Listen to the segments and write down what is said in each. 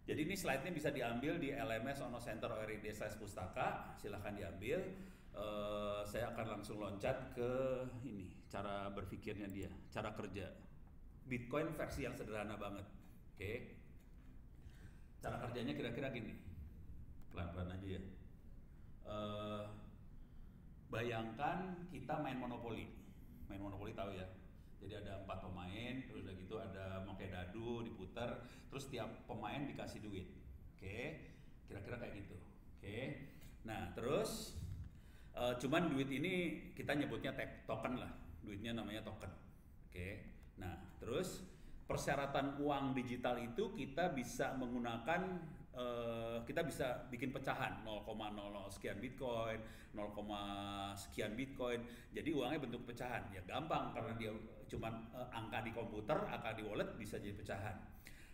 Jadi ini slide-nya bisa diambil di LMS Ono Center ORID/Pustaka, silahkan diambil. Saya akan langsung loncat ke ini, cara berpikirnya dia, cara kerja. Bitcoin versi yang sederhana banget. Oke. Cara kerjanya kira-kira gini, pelan-pelan aja ya. Eh, Bayangkan kita main monopoli tahu ya. Jadi ada 4 pemain, terus udah gitu ada pakai dadu diputar, terus tiap pemain dikasih duit. Oke, kira-kira kayak gitu. Oke, nah terus cuman duit ini kita nyebutnya token lah, duitnya namanya token. Oke, nah terus persyaratan uang digital itu kita bisa menggunakan kita bisa bikin pecahan 0,00 sekian Bitcoin, 0, sekian Bitcoin. Jadi uangnya bentuk pecahan. Ya gampang karena dia cuman angka di komputer, angka di wallet bisa jadi pecahan.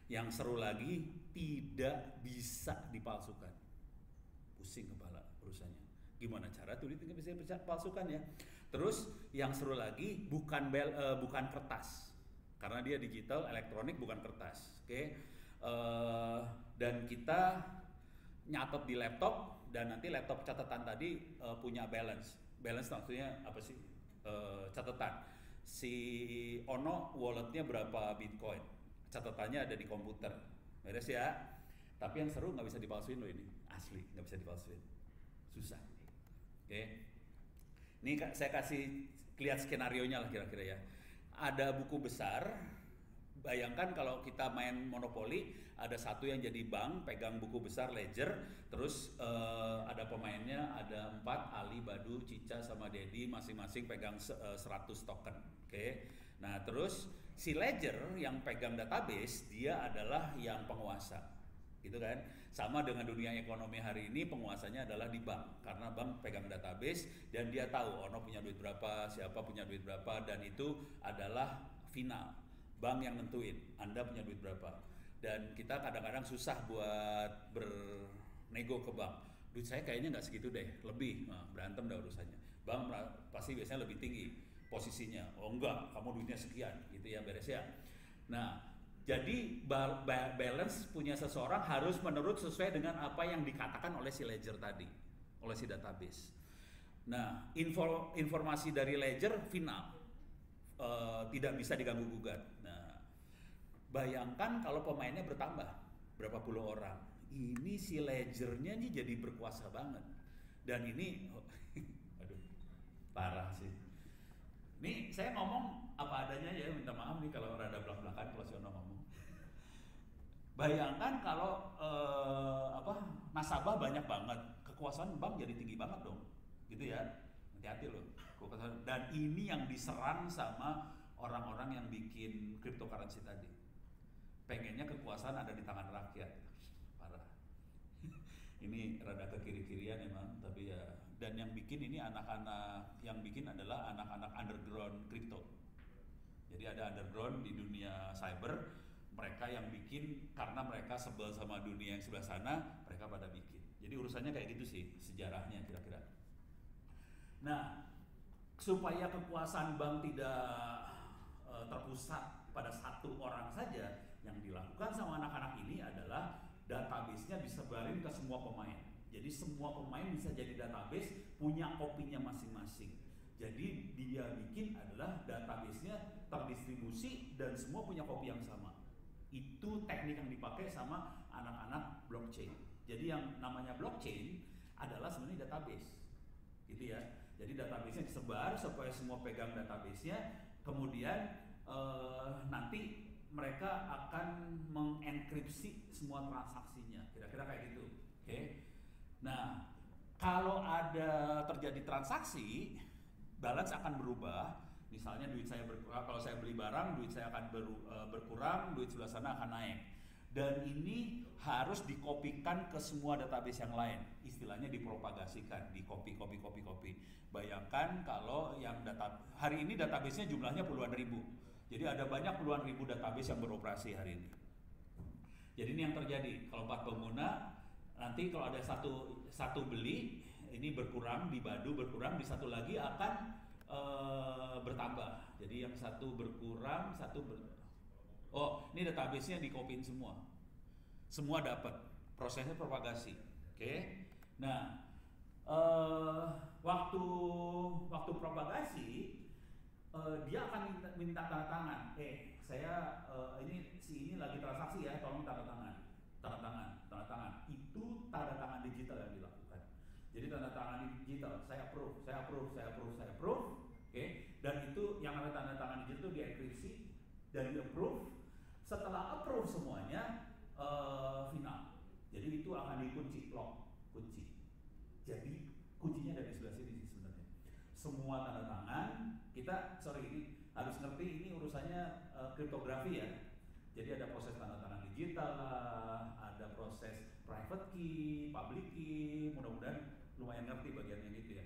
Yang seru lagi tidak bisa dipalsukan. Pusing kepala urusannya. Gimana cara tuh duit nggak bisa dipalsukan ya? Terus yang seru lagi bukan kertas. Karena dia digital, elektronik bukan kertas. Oke. Dan kita nyatet di laptop dan nanti laptop catatan tadi punya balance. Balance maksudnya apa sih? Catatan. Si Ono walletnya berapa Bitcoin? Catatannya ada di komputer. Beres ya? Tapi yang seru nggak bisa dipalsuin loh ini. Asli nggak bisa dipalsuin. Susah. Oke. Ini saya kasih lihat skenario-nya lah kira-kira ya. Ada buku besar. Bayangkan kalau kita main monopoli, ada satu yang jadi bank, pegang buku besar ledger, terus ada pemainnya, ada 4, Ali, Badu, Cica, sama Dedi, masing-masing pegang 100 token. Oke. Nah terus si ledger yang pegang database, dia adalah yang penguasa. Gitu kan, sama dengan dunia ekonomi hari ini, penguasanya adalah di bank karena bank pegang database dan dia tahu Ono punya duit berapa, siapa punya duit berapa, dan itu adalah final. Bank yang nentuin Anda punya duit berapa. Dan kita kadang-kadang susah buat bernego ke bank, duit saya kayaknya nggak segitu deh, lebih. Nah, berantem dah urusannya. Bank pasti biasanya lebih tinggi posisinya. Oh enggak, kamu duitnya sekian gitu ya, beres ya. Nah, jadi balance punya seseorang harus menurut sesuai dengan apa yang dikatakan oleh si ledger tadi, oleh si database. Nah, informasi dari ledger final, tidak bisa diganggu gugat. Nah, bayangkan kalau pemainnya bertambah berapa puluh orang, ini si ledgernya nih jadi berkuasa banget. Dan ini, aduh, parah sih. Ini saya ngomong apa adanya ya, minta maaf nih kalau rada belak-belakan kalau si Ono ngomong. Bayangkan kalau nasabah banyak banget, kekuasaan bank jadi tinggi banget dong, gitu ya. Hati-hati loh, dan ini yang diserang sama orang-orang yang bikin cryptocurrency tadi. Pengennya kekuasaan ada di tangan rakyat, parah. Ini rada ke kiri-kirian emang, tapi ya. Dan yang bikin ini anak-anak, yang bikin adalah anak-anak underground crypto. Jadi ada underground di dunia cyber, mereka yang bikin karena mereka sebel sama dunia yang sebelah sana, mereka pada bikin. Jadi urusannya kayak gitu sih sejarahnya kira-kira. Nah, supaya kekuasaan bank tidak terpusat pada satu orang saja, yang dilakukan sama anak-anak ini adalah database-nya disebarin ke semua pemain. Jadi semua pemain bisa jadi database, punya kopinya masing-masing. Jadi dia bikin adalah database-nya terdistribusi dan semua punya kopi yang sama. Itu teknik yang dipakai sama anak-anak blockchain. Jadi yang namanya blockchain adalah sebenarnya database, gitu ya. Jadi database-nya disebar supaya semua pegang database-nya, kemudian nanti mereka akan mengenkripsi semua transaksinya, kira-kira kayak gitu. Oke. Nah, kalau ada terjadi transaksi, balance akan berubah. Misalnya duit saya berkurang, kalau saya beli barang, duit saya akan berkurang, duit sebelah sana akan naik. Dan ini harus dikopikan ke semua database yang lain, istilahnya dipropagasikan, di copy. Bayangkan kalau yang hari ini database-nya jumlahnya puluhan ribu, jadi ada banyak puluhan ribu database yang beroperasi hari ini. Jadi ini yang terjadi kalau 4 pengguna, nanti kalau ada satu beli, ini berkurang di Badu, berkurang di satu lagi akan bertambah. Jadi yang satu berkurang, oh ini database-nya dikopiin semua. semua dapat. Prosesnya propagasi. Oke. Nah, waktu propagasi dia akan minta tanda tangan. Saya ini lagi transaksi ya, tolong tanda tangan. Tanda tangan. Itu tanda tangan digital yang dilakukan. Jadi tanda tangan digital, saya approve. Oke. Dan itu yang namanya tanda tangan digital itu dienkripsi dan di-approve. Setelah approve semuanya final. Jadi itu akan dikunci, lock, kunci. Jadi kuncinya ada di sebelah sini sih sebenarnya. Semua tanda tangan kita, ini harus ngerti ini urusannya kriptografi ya. Jadi ada proses tanda tangan digital lah, ada proses private key, public key. Mudah-mudahan lumayan ngerti bagiannya gitu ya.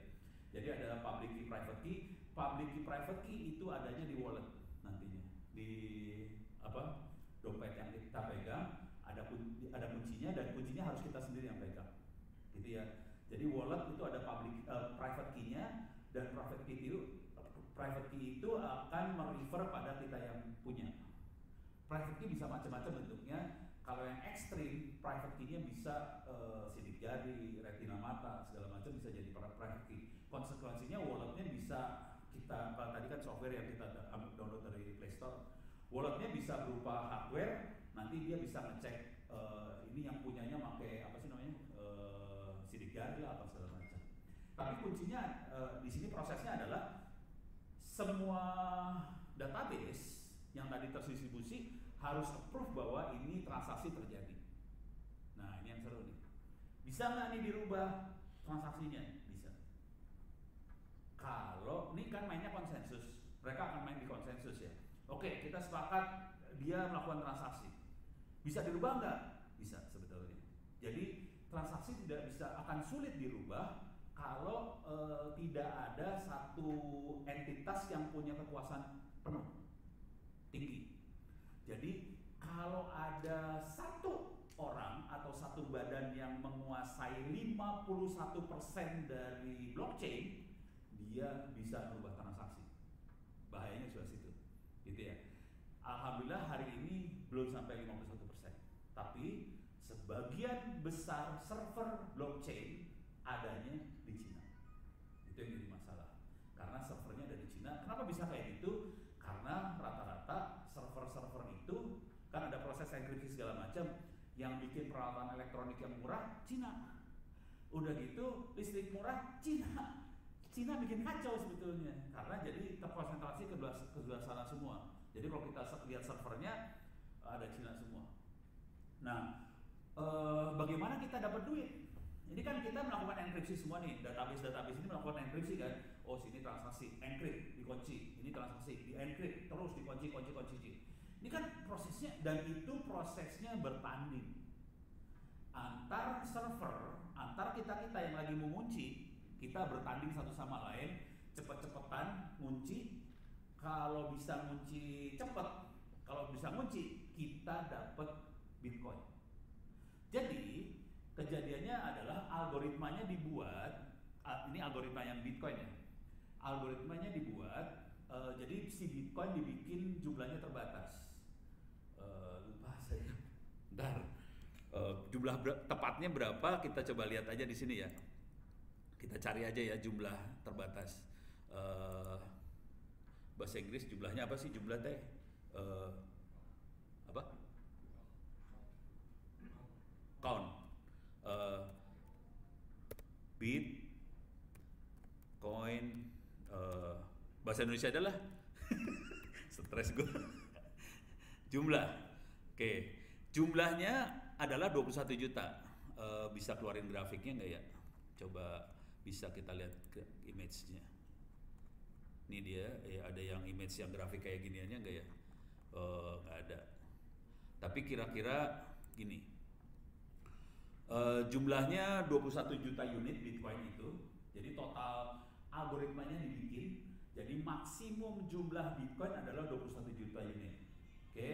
Jadi ada public key, private key. Public key, private key itu adanya di wallet nantinya. Di dompet yang kita pegang ada kuncinya, dan kuncinya harus kita sendiri yang pegang. Gitu ya. Jadi wallet itu ada private key-nya, dan private key itu akan merefer pada kita yang punya. Private key bisa macam-macam bentuknya. Kalau yang ekstrim, private key-nya bisa sidik jari, retina mata, segala macam bisa jadi private key. Konsekuensinya walletnya bisa kita, tadi kan software yang kita download dari Play Store. Walletnya bisa berupa hardware, nanti dia bisa ngecek ini yang punyanya pakai sidik jari lah apa segala macam. Tapi kuncinya di sini prosesnya adalah semua database yang tadi terdistribusi harus approve bahwa ini transaksi terjadi. Nah ini yang seru nih. Bisa nggak nih dirubah transaksinya? Bisa. Kalau ini kan mainnya konsensus, mereka akan main di konsensus ya. Oke, kita sepakat dia melakukan transaksi. Bisa dirubah nggak? Bisa sebetulnya. Jadi transaksi akan sulit dirubah kalau tidak ada satu entitas yang punya kekuasaan penuh, tinggi. Jadi kalau ada satu orang atau satu badan yang menguasai 51% dari blockchain, dia bisa merubah transaksi. Bahayanya sudah situ. Gitu ya. Alhamdulillah hari ini belum sampai 51%. Tapi sebagian besar server blockchain adanya di Cina. Itu yang jadi masalah. Karena servernya ada di Cina. Kenapa bisa kayak gitu? Karena rata-rata server-server itu kan ada proses enkripsi segala macam. Yang bikin peralatan elektronik yang murah Cina. Udah gitu listrik murah Cina. Cina bikin kacau sebetulnya, karena jadi terkonsentrasi ke sebelah sana semua. Jadi kalau kita lihat servernya ada Cina semua. Nah, bagaimana kita dapat duit? Ini kan kita melakukan enkripsi semua nih, database ini melakukan enkripsi kan. Oh sini transaksi, encrypt, dikunci. Ini transaksi, di encrypt, terus dikunci. Ini kan prosesnya, dan itu prosesnya bertanding antar server, antar kita yang lagi mengunci. Kita bertanding satu sama lain, cepet-cepetan ngunci. Kalau bisa ngunci cepet, kalau bisa ngunci, kita dapat Bitcoin. Jadi kejadiannya adalah algoritmanya dibuat, ini algoritma yang Bitcoin ya. Algoritmanya dibuat, jadi si Bitcoin dibikin jumlahnya terbatas. Lupa saya. Bentar. Jumlah tepatnya berapa? Kita coba lihat aja di sini ya. Kita cari aja ya jumlah terbatas. Bahasa Inggris jumlahnya apa sih? Jumlah teh apa? Count. Bit, coin, bahasa Indonesia adalah stres gue. Jumlah. Oke. Jumlahnya adalah 21 juta. Bisa keluarin grafiknya nggak ya? Coba bisa kita lihat ke image-nya. Ini dia, ada yang image yang grafik kayak giniannya enggak ya? Nggak ada. Tapi kira-kira gini. Jumlahnya 21 juta unit Bitcoin itu. Jadi total algoritmanya dibikin. Jadi maksimum jumlah Bitcoin adalah 21 juta unit. Oke.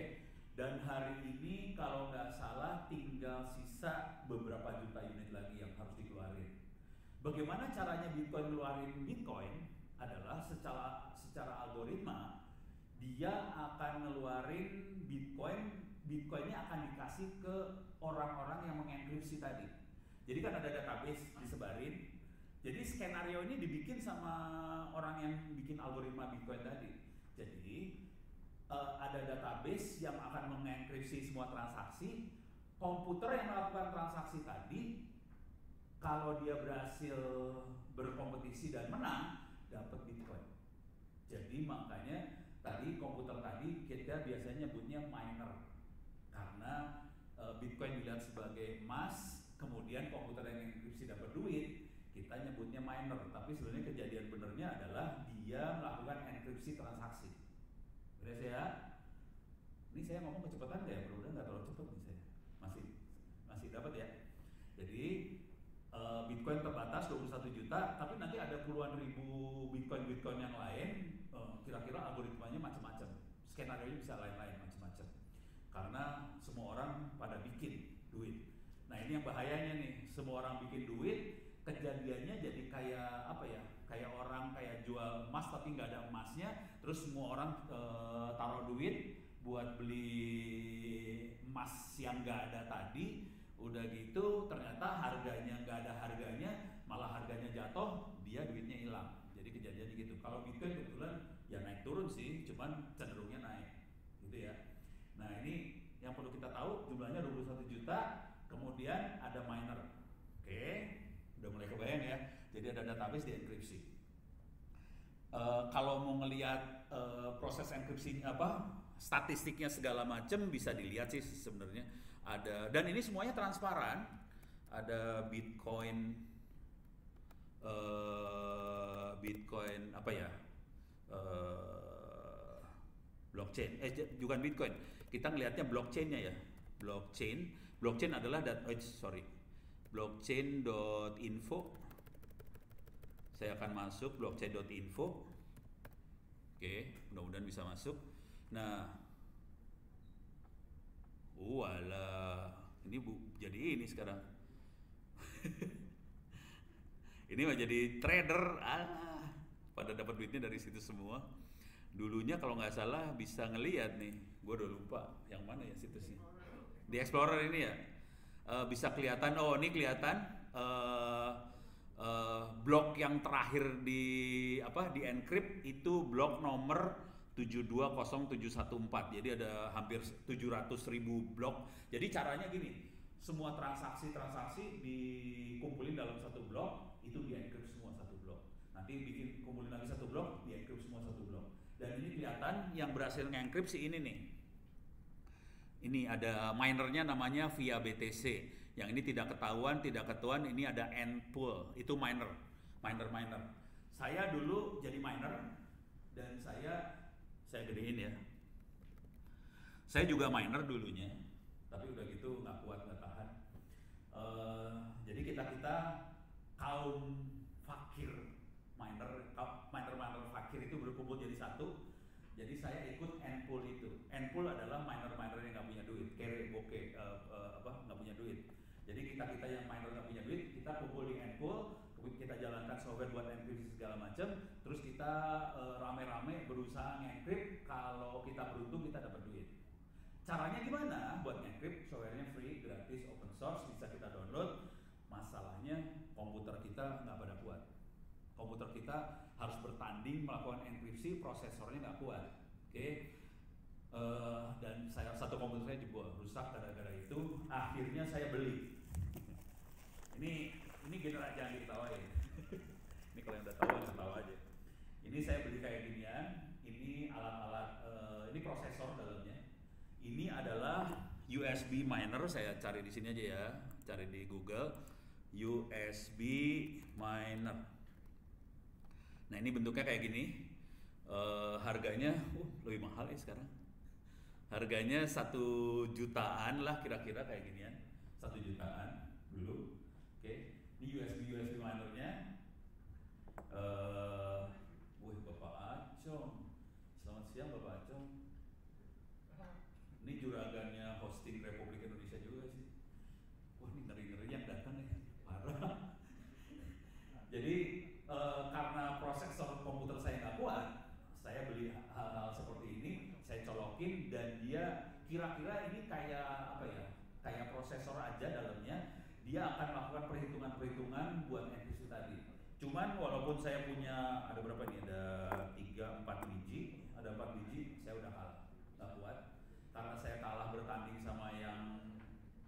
Dan hari ini kalau nggak salah tinggal sisa beberapa juta unit lagi yang harus dikeluarin. Bagaimana caranya Bitcoin ngeluarin Bitcoin adalah secara algoritma dia akan ngeluarin Bitcoin Bitcoinnya akan dikasih ke orang-orang yang mengenkripsi tadi. Jadi kan ada database disebarin. Jadi skenario ini dibikin sama orang yang bikin algoritma Bitcoin tadi. Jadi ada database yang akan mengenkripsi semua transaksi. Komputer yang melakukan transaksi tadi, kalau dia berhasil berkompetisi dan menang, dapat Bitcoin. Jadi makanya tadi komputer tadi kita biasanya nyebutnya miner. Karena Bitcoin dilihat sebagai emas, kemudian komputer yang enkripsi dapat duit, kita nyebutnya miner. Tapi sebenarnya kejadian benernya adalah dia melakukan enkripsi transaksi. Beres ya? Ini saya ngomong kecepatan nggak ya? Mudah-mudahan nggak terlalu cepat nih saya. Masih dapat ya? Jadi Bitcoin terbatas 21 juta, tapi nanti ada puluhan ribu Bitcoin yang lain. Kira-kira algoritmanya macam-macam, skenario bisa lain-lain macam-macam. Karena semua orang pada bikin duit. Nah ini yang bahayanya nih, semua orang bikin duit, kejadiannya jadi kayak apa ya? Kayak jual emas tapi nggak ada emasnya, terus semua orang taruh duit buat beli emas yang nggak ada tadi. Udah gitu ternyata harganya nggak ada harganya, malah harganya jatuh, dia duitnya hilang. Jadi kejadiannya gitu. Kalau Bitcoin kebetulan ya naik turun sih, cuman cenderungnya naik, gitu ya. Nah ini yang perlu kita tahu, jumlahnya 21 juta, kemudian ada miner. Oke, udah mulai kebayang ya. Jadi ada database di enkripsi. Kalau mau ngelihat proses enkripsi statistiknya segala macam bisa dilihat sih sebenarnya. Ada, dan ini semuanya transparan. Ada Bitcoin apa ya? Blockchain. Bukan Bitcoin. Kita ngelihatnya blockchainnya ya. Blockchain adalah blockchain.info. Saya akan masuk blockchain.info. Oke, mudah-mudahan bisa masuk. Nah, ini jadi ini sekarang. Ini mah jadi trader, pada dapat duitnya dari situ semua. Dulunya kalau nggak salah bisa ngelihat nih, gue udah lupa yang mana ya situsnya. Di Explorer ini ya, bisa kelihatan. Oh ini kelihatan blok yang terakhir di encrypt itu blok nomor 720714. Jadi ada hampir 700.000 blok. Jadi caranya gini, semua transaksi dikumpulin dalam satu blok, itu di-encrypt semua satu blok. Nanti kumpulin lagi satu blok, di-encrypt semua satu blok. Dan ini kelihatan yang berhasil nge-encrypt si ini nih. Ini ada minernya namanya via BTC. Yang ini tidak ketahuan, ini ada Npool, itu miner. Saya dulu jadi miner dan saya gedein ya. Saya juga miner dulunya, tapi udah gitu nggak kuat, nggak tahan. Jadi kita kaum fakir miner fakir itu berkumpul jadi satu. Jadi saya ikut Npool itu. Npool adalah miner yang nggak punya duit, nggak punya duit. Jadi kita yang miner nggak punya duit, kita kumpul di Npool, kita jalankan software buat enkripsi segala macam, terus kita rame-rame berusaha nge-encrypt. Kalau kita beruntung kita dapat duit. Caranya gimana? Buat nge-encrypt, softwarenya free, gratis, open source, bisa kita download. Masalahnya komputer kita nggak pada kuat. Komputer kita harus bertanding melakukan enkripsi, prosesornya nggak kuat. Oke. Dan satu komputer saya jebol, rusak gara-gara itu. Akhirnya saya beli. Ini generasi, jangan diketawain. Ini kalau yang udah tahu ketawa aja. Ini saya beli kayak ginian. Ini alat-alat, ini prosesor dalamnya. Ini adalah USB miner. Saya cari di sini aja ya, cari di Google USB miner. Nah ini bentuknya kayak gini. Harganya lebih mahal ya sekarang. Harganya 1 jutaan lah kira-kira kayak ginian. 1 jutaan dulu. Oke. Ini USB minernya. Bapak Acong. Selamat siang Bapak Acong. Ini juragannya hosting Republik Indonesia juga sih. Wah ini ngeri-ngeri yang datang ya. Parah. Jadi karena prosesor komputer saya nggak kuat, saya beli hal-hal seperti ini, saya colokin dan dia kira-kira ini kayak apa ya? Kayak prosesor aja dalamnya, dia akan melakukan perhitungan-perhitungan buat NPC tadi. Cuman walaupun saya punya ada berapa nih? Ada 4 biji, saya udah kalah, nggak kuat. Karena saya kalah bertanding sama yang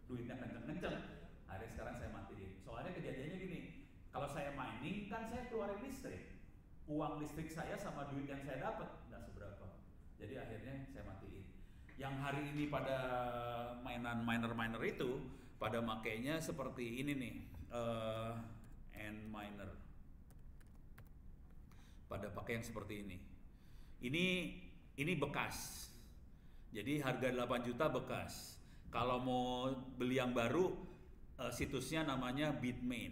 duitnya kenceng-kenceng. Akhirnya sekarang saya matiin. Soalnya kejadiannya gini, kalau saya mining kan saya keluarin listrik. Uang listrik saya sama duit yang saya dapat nggak seberapa. Jadi akhirnya saya matiin. Yang hari ini pada mainan miner itu pada makainya seperti ini nih, end miner. Pada pakai yang seperti ini. Ini bekas. Jadi harga 8 juta bekas. Kalau mau beli yang baru, situsnya namanya Bitmain.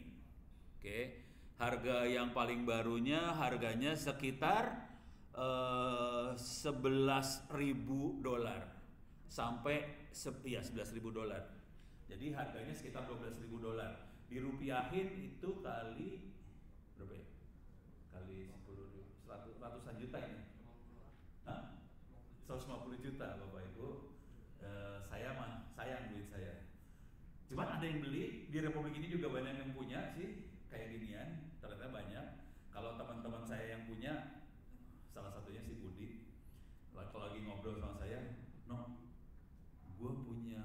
Oke. Harga yang paling barunya harganya sekitar $11.000 sampai $11.000. Jadi harganya sekitar $12.000. Dirupiahin itu kali berapa ya? Kali 10, ratusan juta ini. Hah? 150 juta Bapak Ibu. Saya mah sayang duit saya. Cuman ada yang beli, di Republik ini juga banyak yang punya sih kayak ginian, ternyata banyak. Kalau teman-teman saya yang punya, salah satunya si Budi, kalau lagi ngobrol sama saya, no, gue punya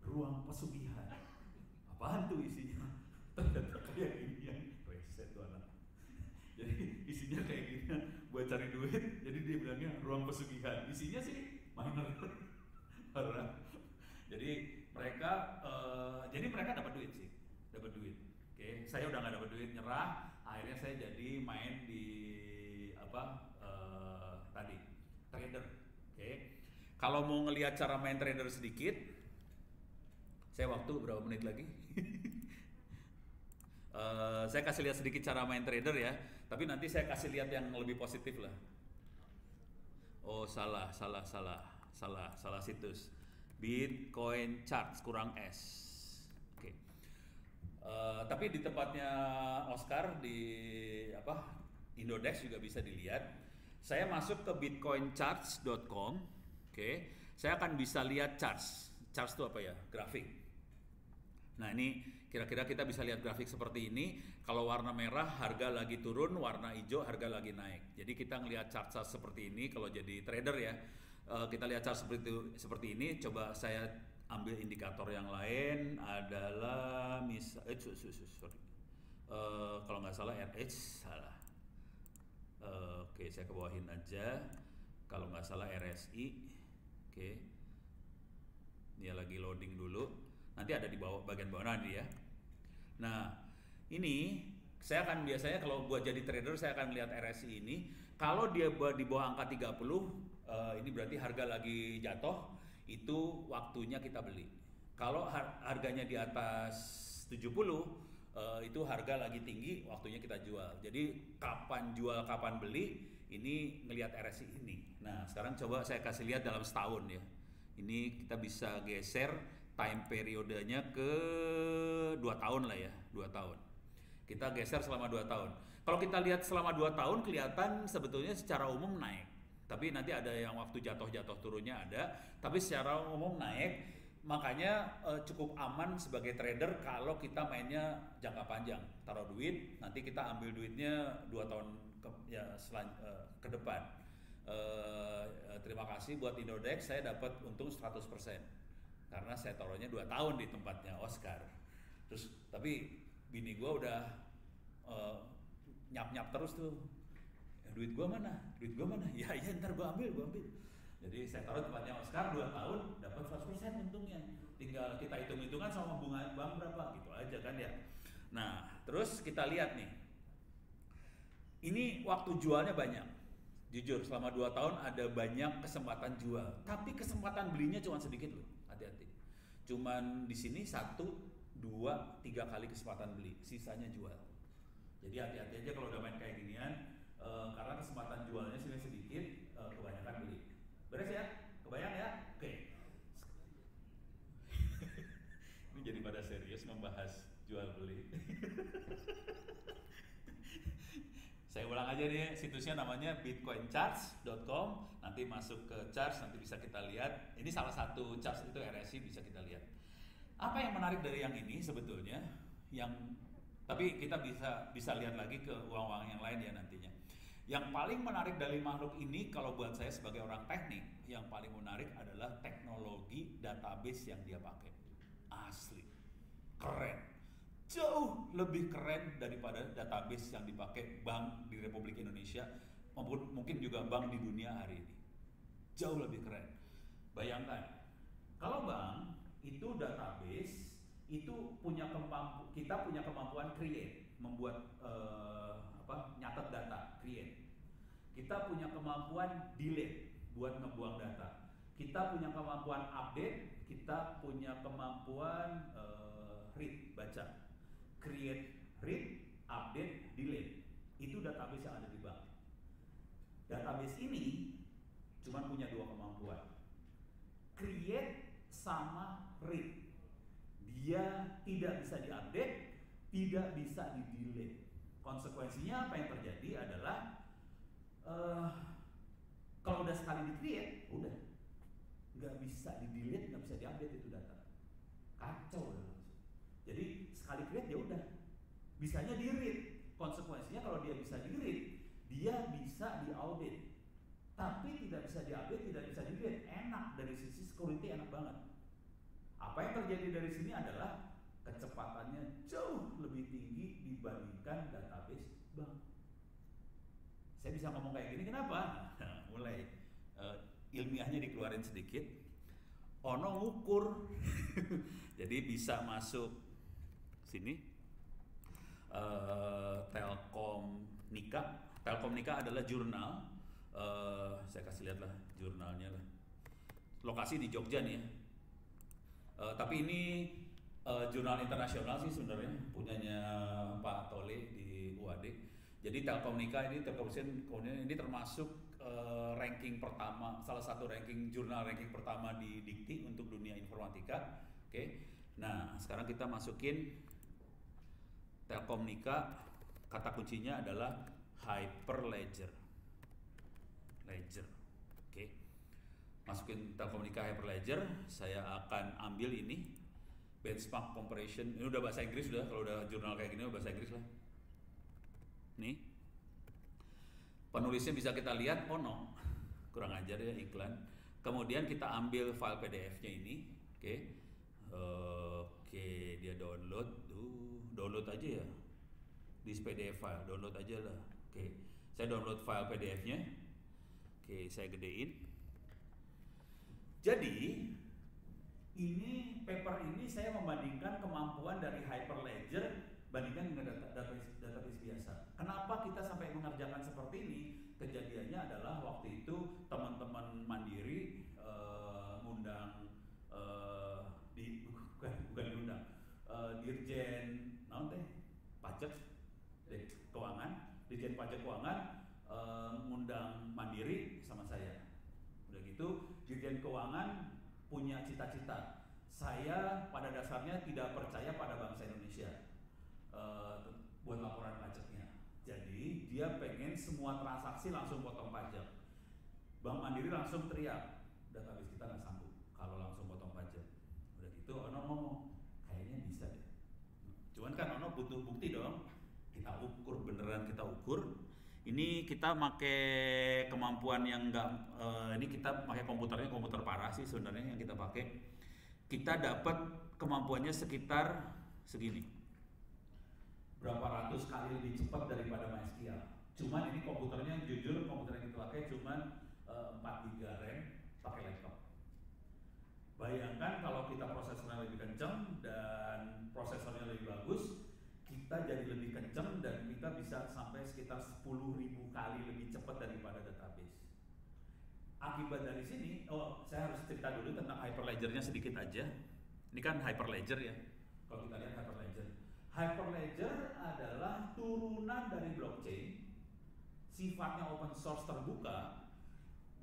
ruang pesugihan. Apaan tuh isinya? Ternyata kayak ginian, reset tuh anak. Jadi isinya kayak ginian, buat cari duit. Jadi dia bilangnya ruang pesugihan. Isinya sih miner. Jadi mereka dapat duit sih, dapat duit. Oke, saya udah nggak dapat duit, nyerah. Akhirnya saya jadi main di tadi trader. Oke, kalau mau ngelihat cara main trader sedikit, saya waktu berapa menit lagi? Saya kasih lihat sedikit cara main trader ya, tapi nanti saya kasih lihat yang lebih positif lah. Oh salah situs. Bitcoin Charts kurang S. Oke. Tapi di tempatnya Oscar di Indodex juga bisa dilihat. Saya masuk ke bitcoincharts.com. Oke. Saya akan bisa lihat charts. Charts itu apa ya? Grafik. Nah, ini kira-kira kita bisa lihat grafik seperti ini. Kalau warna merah harga lagi turun, warna hijau harga lagi naik. Jadi kita ngelihat chart seperti ini kalau jadi trader ya. Kita lihat chart seperti ini. Coba saya ambil indikator yang lain adalah kalau nggak salah RH salah. Oke, saya kebawahin aja. Kalau nggak salah RSI. Oke. Dia lagi loading dulu. Nanti ada di bawah bagian bawah nanti ya. Nah, ini saya akan biasanya kalau buat jadi trader saya akan lihat RSI ini. Kalau dia di bawah angka 30, ini berarti harga lagi jatuh, itu waktunya kita beli. Kalau harganya di atas 70, itu harga lagi tinggi, waktunya kita jual. Jadi kapan jual, kapan beli, ini ngelihat RSI ini. Nah, sekarang coba saya kasih lihat dalam setahun ya. Ini kita bisa geser time periodenya ke 2 tahun lah ya, 2 tahun. Kita geser selama 2 tahun. Kalau kita lihat selama 2 tahun kelihatan sebetulnya secara umum naik. Tapi nanti ada yang waktu jatuh turunnya ada, tapi secara umum naik. Makanya cukup aman sebagai trader kalau kita mainnya jangka panjang. Taruh duit, nanti kita ambil duitnya 2 tahun ke depan. Terima kasih buat Indodex, saya dapat untung 100%. Karena saya taruhnya 2 tahun di tempatnya Oscar. Terus tapi bini gue udah nyap-nyap terus tuh. Duit gue mana? Ya ntar gue ambil. Jadi saya taruh tempatnya Oscar 2 tahun dapat 100% untungnya. Tinggal kita hitung-hitungan sama bunga bank berapa gitu aja kan ya. Nah, terus kita lihat nih. Ini waktu jualnya banyak. Jujur selama 2 tahun ada banyak kesempatan jual, tapi kesempatan belinya cuma sedikit loh. Hati-hati. Cuman di sini 1, 2, 3 kali kesempatan beli, sisanya jual. Jadi hati-hati aja kalau udah main kayak ginian, karena kesempatan jualnya sini sedikit, kebanyakan beli. Beres ya? Kebayang ya? Oke. Ini jadi pada serius membahas jual beli. Saya ulang aja nih, situsnya namanya bitcoincharts.com. Nanti nanti masuk ke charts, nanti bisa kita lihat. Ini salah satu charts itu RSI, bisa kita lihat. Apa yang menarik dari yang ini sebetulnya? Tapi kita bisa lihat lagi ke uang-uang yang lain ya nantinya. Yang paling menarik dari makhluk ini, kalau buat saya sebagai orang teknik, yang paling menarik adalah teknologi database yang dia pakai. Asli, keren, jauh lebih keren daripada database yang dipakai bank di Republik Indonesia maupun mungkin juga bank di dunia hari ini. Jauh lebih keren. Bayangkan, kalau bank itu database itu kita punya kemampuan create, membuat nyatet data, create. Kita punya kemampuan delete, buat ngebuang data. Kita punya kemampuan update, kita punya kemampuan read, baca. Create, read, update, delete. Itu database yang ada di bank. Database ini cuma punya dua kemampuan, create sama read. Dia tidak bisa diupdate, tidak bisa di-delete. Konsekuensinya apa yang terjadi adalah kalau udah sekali di-create, udah nggak bisa di-delete, nggak bisa di-update itu data. Kacau udah langsung. Jadi sekali create ya udah, bisanya di-read. Konsekuensinya kalau dia bisa di-read, dia bisa di-audit. Tapi tidak bisa di-update, tidak bisa di-delete. Enak dari sisi security, enak banget. Apa yang terjadi dari sini adalah kecepatannya jauh lebih tinggi dibandingkan database bank. Saya bisa ngomong kayak gini kenapa? Mulai ilmiahnya dikeluarin sedikit. Ono ngukur, jadi bisa masuk sini. Telkom Nika. Telkom Nika adalah jurnal. Saya kasih lihat lah jurnalnya lah. Lokasi di Jogja nih ya. Tapi ini jurnal internasional sih sebenarnya, punyanya Pak Tole di UAD. Jadi Telkomnika ini termasuk ranking pertama, salah satu jurnal ranking pertama di Dikti untuk dunia informatika. Oke. Nah, sekarang kita masukin Telkomnika, kata kuncinya adalah Hyperledger. Oke. Masukin Telkomnika Hyperledger, saya akan ambil ini benchmark comparison. Ini udah bahasa Inggris sudah, kalau udah jurnal kayak gini udah bahasa Inggris lah. Nih, penulisnya bisa kita lihat, oh no, kurang ajar ya iklan. Kemudian kita ambil file PDF-nya ini, oke, dia download aja ya, di PDF file, download aja lah. Oke, saya download file PDF-nya, oke, saya gedein. Jadi ini paper ini saya membandingkan kemampuan dari Hyperledger bandingkan dengan database biasa. Kenapa kita sampai mengerjakan seperti ini? Kejadiannya adalah waktu itu teman-teman Mandiri ngundang bukan diundang, Dirjen Pajak Keuangan, Dirjen Pajak Keuangan ngundang Mandiri sama saya. Udah gitu, Dirjen Keuangan punya cita-cita. Saya pada dasarnya tidak percaya pada bangsa Indonesia buat laporan pajaknya. Jadi dia pengen semua transaksi langsung potong pajak. Bank Mandiri langsung teriak, database kita nggak sanggup kalau langsung potong pajak. Udah gitu Ono ngomong, kayaknya bisa deh. Cuman kan Ono butuh bukti dong. Kita ukur, beneran kita ukur. Ini kita pakai kemampuan yang ini kita pakai komputer parah sih sebenarnya yang kita pakai. Kita dapat kemampuannya sekitar segini. Berapa ratus kali lebih cepat daripada MySQL. Cuman ini komputernya jujur, komputer yang kita pakai cuman 4 GB RAM pakai laptop. Bayangkan kalau kita prosesornya lebih kencang dan prosesornya lebih bagus, kita jadi lebih kencang dan kita bisa sampai sekitar 10.000 kali lebih cepat daripada database. Akibat dari sini, saya harus cerita dulu tentang Hyperledger-nya sedikit aja. Ini kan Hyperledger ya. Kalau kita lihat Hyperledger. Hyperledger adalah turunan dari blockchain, sifatnya open source terbuka,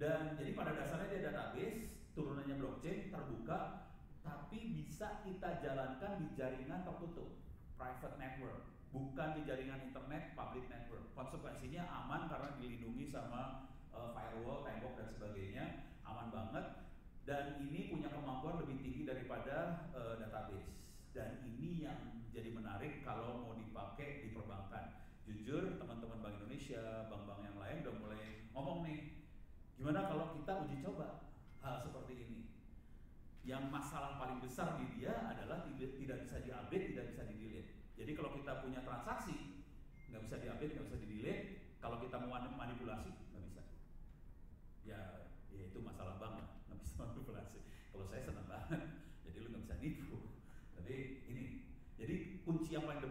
dan jadi pada dasarnya dia database, turunannya blockchain terbuka, tapi bisa kita jalankan di jaringan tertutup, private network, bukan di jaringan internet, public network. Konsekuensinya aman karena dilindungi sama firewall, tembok dan sebagainya, aman banget. Dan ini punya kemampuan lebih tinggi daripada database. Dan ini yang jadi menarik kalau mau dipakai di perbankan. Jujur, teman-teman Bank Indonesia, bank-bank yang lain udah mulai ngomong nih, gimana kalau kita uji coba hal seperti ini? Yang masalah paling besar di dia adalah tidak bisa diupdate, tidak bisa di-delete. Jadi kalau kita punya transaksi, nggak bisa diupdate, nggak bisa di-delete. Kalau kita mau manipulasi, nggak bisa. Ya itu masalah banget, nggak bisa manipulasi. Kalau saya senang banget, jadi lu nggak bisa nipu. Tapi ini, jadi kunci yang paling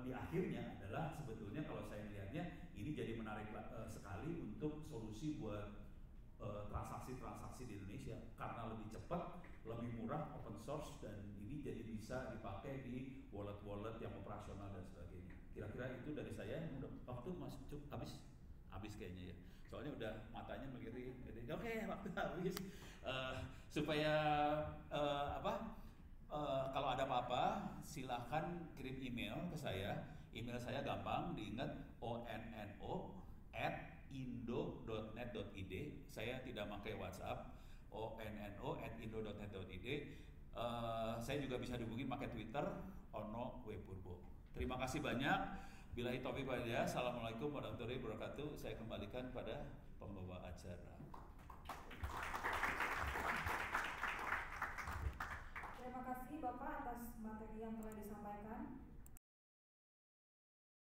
di akhirnya adalah sebetulnya kalau saya melihatnya ini jadi menarik sekali untuk solusi buat transaksi-transaksi di Indonesia karena lebih cepat, lebih murah, open source, dan ini jadi bisa dipakai di wallet-wallet yang operasional dan sebagainya. Kira-kira itu dari saya. Udah waktu mas cukup habis kayaknya ya. Soalnya udah matanya melirik. Oke, waktu habis. Supaya kalau ada apa-apa silahkan kirim email ke saya. Email saya gampang diingat, onno@indo.net.id. Saya tidak pakai WhatsApp, onno@indo.net.id. Saya juga bisa dihubungi pakai Twitter, Ono W Purbo. Terima kasih banyak. Billahi taufiq wal hidayah. Assalamualaikum warahmatullahi wabarakatuh. Saya kembalikan pada pembawa acara. Terima kasih Bapak atas materi yang telah disampaikan.